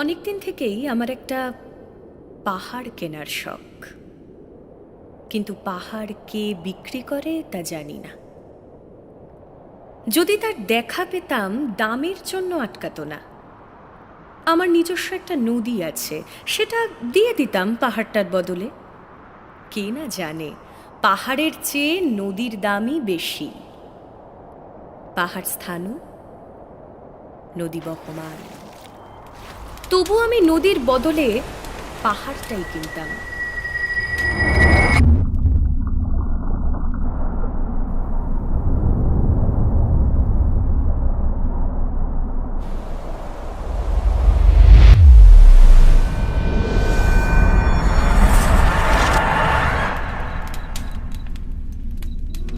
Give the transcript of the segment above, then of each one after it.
অনেকদিন থেকেই আমার একটা পাহাড় কেনার শখ, কিন্তু পাহাড় কে বিক্রি করে তা জানি না। যদি তার দেখা পেতাম দামের জন্য আটকাতো না। আমার নিজস্ব একটা নদী আছে, সেটা দিয়ে দিতাম পাহাড়টার বদলে। কে না জানে পাহাড়ের চেয়ে নদীর দামই বেশি। পাহাড় স্থানু, নদী বহমান, তবু আমি নদীর বদলে পাহাড়টাই কিনতাম।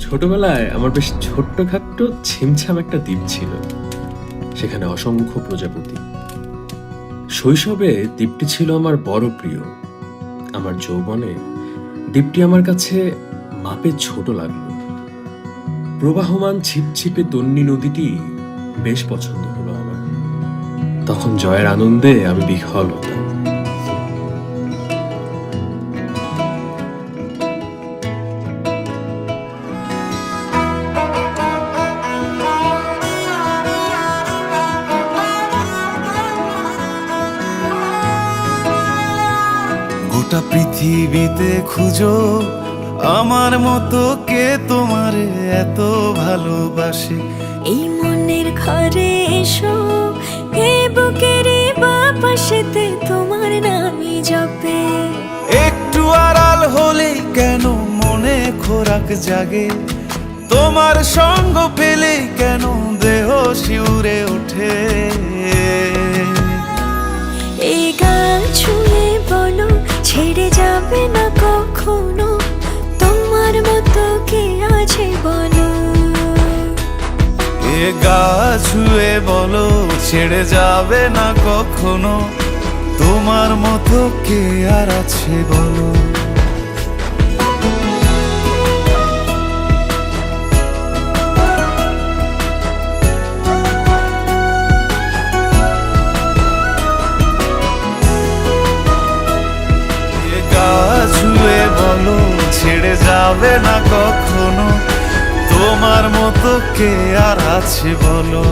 ছোটবেলায় আমার বেশ ছোট্টখাট্ট ছিমছাম একটা দ্বীপ ছিল, সেখানে অসংখ্য প্রজাপতি। শৈশবে দ্বীপটি ছিল আমার বড় প্রিয়। আমার যৌবনে দ্বীপটি আমার কাছে মাপে ছোট লাগলো। প্রবাহমান ছিপছিপে তন্নি নদীটি বেশ পছন্দ হলো আমার। তখন জয়ের আনন্দে আমি বিহ্বল হতাম। গোটা পৃথিবীতে খুঁজো আমার মতো কে তোমার এত ভালোবাসে। এই মনের ঘরে এসো, এই বুকের বাপাশেতে তোমার নামই জপে। একটু আড়াল হলেই কেন মনে খোরাক জাগে, তোমার সঙ্গ পেলেই কেন দেহ শিউরে ওঠে। এই গান ছুঁয়ে বলো ছেড়ে যাবে না কখনো, তোমার মতো কে আছে বলো। এ গা ছুঁয়ে বলো ছেড়ে যাবে না কখনো, তোমার মতো কে আর আছে বলো। এ গা ছুঁয়ে বলো ছেড়ে যাবে না কখনো, তোমার মতো কে আর আছে বলো।